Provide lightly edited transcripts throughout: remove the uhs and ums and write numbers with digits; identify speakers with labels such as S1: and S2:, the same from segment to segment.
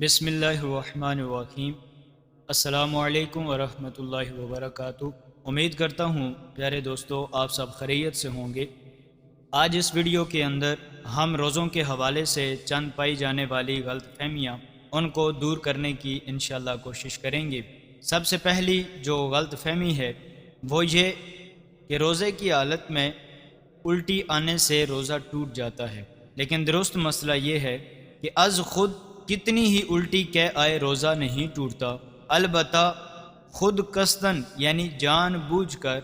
S1: بسم اللہ الرحمن الرحیم۔ السلام علیکم ورحمۃ اللہ وبرکاتہ۔ امید کرتا ہوں پیارے دوستو آپ سب خیریت سے ہوں گے۔ آج اس ویڈیو کے اندر ہم روزوں کے حوالے سے چند پائی جانے والی غلط فہمیاں ان کو دور کرنے کی انشاءاللہ کوشش کریں گے۔ سب سے پہلی جو غلط فہمی ہے وہ یہ کہ روزے کی حالت میں الٹی آنے سے روزہ ٹوٹ جاتا ہے، لیکن درست مسئلہ یہ ہے کہ از خود کتنی ہی الٹی کہہ آئے روزہ نہیں ٹوٹتا، البتہ خود قصدن یعنی جان بوجھ کر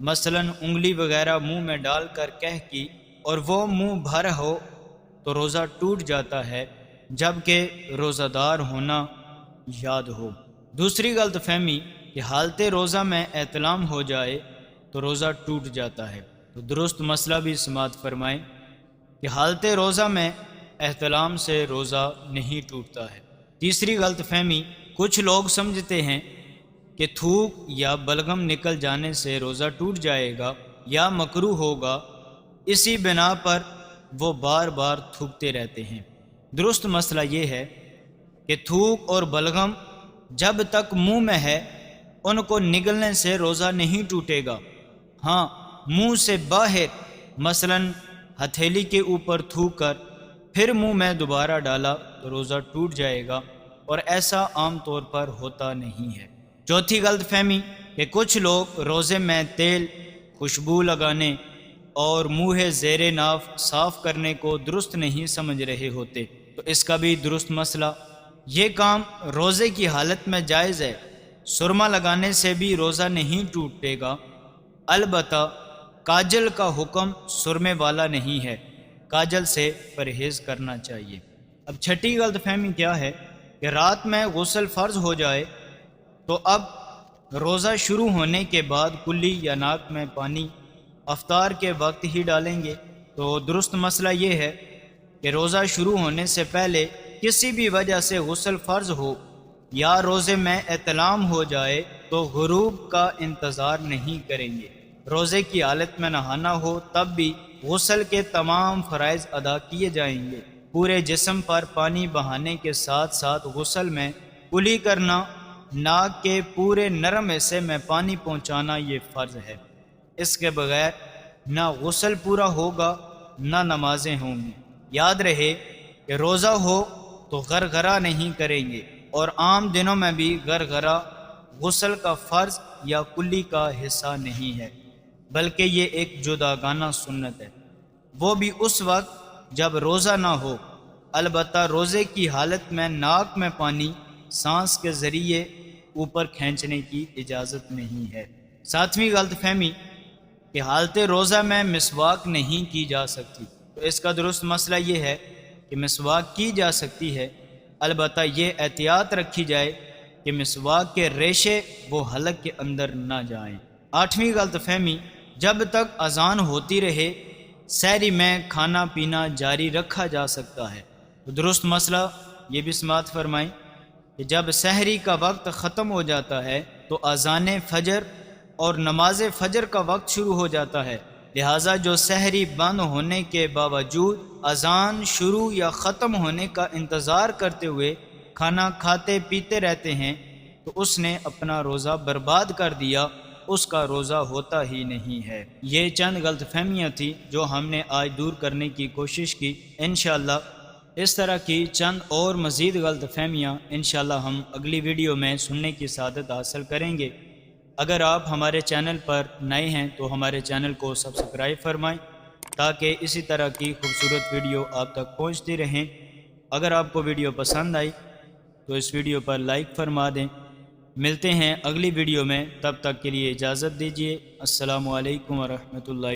S1: مثلا انگلی وغیرہ منہ میں ڈال کر کہہ کی اور وہ منہ بھر ہو تو روزہ ٹوٹ جاتا ہے، جبکہ روزہ دار ہونا یاد ہو۔ دوسری غلط فہمی کہ حالت روزہ میں احتلام ہو جائے تو روزہ ٹوٹ جاتا ہے، تو درست مسئلہ بھی سماعت فرمائیں کہ حالت روزہ میں احتلام سے روزہ نہیں ٹوٹتا ہے۔ تیسری غلط فہمی، کچھ لوگ سمجھتے ہیں کہ تھوک یا بلغم نکل جانے سے روزہ ٹوٹ جائے گا یا مکروہ ہوگا، اسی بنا پر وہ بار بار تھوکتے رہتے ہیں۔ درست مسئلہ یہ ہے کہ تھوک اور بلغم جب تک منہ میں ہے ان کو نگلنے سے روزہ نہیں ٹوٹے گا۔ ہاں، منہ سے باہر مثلا ہتھیلی کے اوپر تھوک کر پھر منہ میں دوبارہ ڈالا تو روزہ ٹوٹ جائے گا، اور ایسا عام طور پر ہوتا نہیں ہے۔ چوتھی غلط فہمی کہ کچھ لوگ روزے میں تیل، خوشبو لگانے اور منہ زیر ناف صاف کرنے کو درست نہیں سمجھ رہے ہوتے، تو اس کا بھی درست مسئلہ، یہ کام روزے کی حالت میں جائز ہے۔ سرما لگانے سے بھی روزہ نہیں ٹوٹے گا، البتہ کاجل کا حکم سرمے والا نہیں ہے، کاجل سے پرہیز کرنا چاہیے۔ اب چھٹی غلط فہمی کیا ہے کہ رات میں غسل فرض ہو جائے تو اب روزہ شروع ہونے کے بعد کلی یا ناک میں پانی افطار کے وقت ہی ڈالیں گے، تو درست مسئلہ یہ ہے کہ روزہ شروع ہونے سے پہلے کسی بھی وجہ سے غسل فرض ہو یا روزے میں احتلام ہو جائے تو غروب کا انتظار نہیں کریں گے۔ روزے کی حالت میں نہانا ہو تب بھی غسل کے تمام فرائض ادا کیے جائیں گے۔ پورے جسم پر پانی بہانے کے ساتھ ساتھ غسل میں کلی کرنا، ناک کے پورے نرم حصے میں پانی پہنچانا یہ فرض ہے۔ اس کے بغیر نہ غسل پورا ہوگا نہ نمازیں ہوں گی۔ یاد رہے کہ روزہ ہو تو غرغرہ نہیں کریں گے، اور عام دنوں میں بھی غرغرہ غسل کا فرض یا کلی کا حصہ نہیں ہے، بلکہ یہ ایک جداگانہ سنت ہے، وہ بھی اس وقت جب روزہ نہ ہو۔ البتہ روزے کی حالت میں ناک میں پانی سانس کے ذریعے اوپر کھینچنے کی اجازت نہیں ہے۔ ساتویں غلط فہمی کہ حالت روزہ میں مسواک نہیں کی جا سکتی، تو اس کا درست مسئلہ یہ ہے کہ مسواک کی جا سکتی ہے، البتہ یہ احتیاط رکھی جائے کہ مسواک کے ریشے وہ حلق کے اندر نہ جائیں۔ آٹھویں غلط فہمی، جب تک اذان ہوتی رہے سحری میں کھانا پینا جاری رکھا جا سکتا ہے، تو درست مسئلہ یہ بھی سماعت فرمائیں کہ جب سحری کا وقت ختم ہو جاتا ہے تو اذان فجر اور نماز فجر کا وقت شروع ہو جاتا ہے، لہٰذا جو سحری بند ہونے کے باوجود اذان شروع یا ختم ہونے کا انتظار کرتے ہوئے کھانا کھاتے پیتے رہتے ہیں تو اس نے اپنا روزہ برباد کر دیا، اس کا روزہ ہوتا ہی نہیں ہے۔ یہ چند غلط فہمیاں تھیں جو ہم نے آج دور کرنے کی کوشش کی۔ انشاءاللہ اس طرح کی چند اور مزید غلط فہمیاں انشاءاللہ ہم اگلی ویڈیو میں سننے کی سعادت حاصل کریں گے۔ اگر آپ ہمارے چینل پر نئے ہیں تو ہمارے چینل کو سبسکرائب فرمائیں تاکہ اسی طرح کی خوبصورت ویڈیو آپ تک پہنچتی رہیں۔ اگر آپ کو ویڈیو پسند آئی تو اس ویڈیو پر لائک فرما دیں۔ ملتے ہیں اگلی ویڈیو میں، تب تک کے لیے اجازت دیجیے۔ السلام علیکم ورحمۃ اللہ۔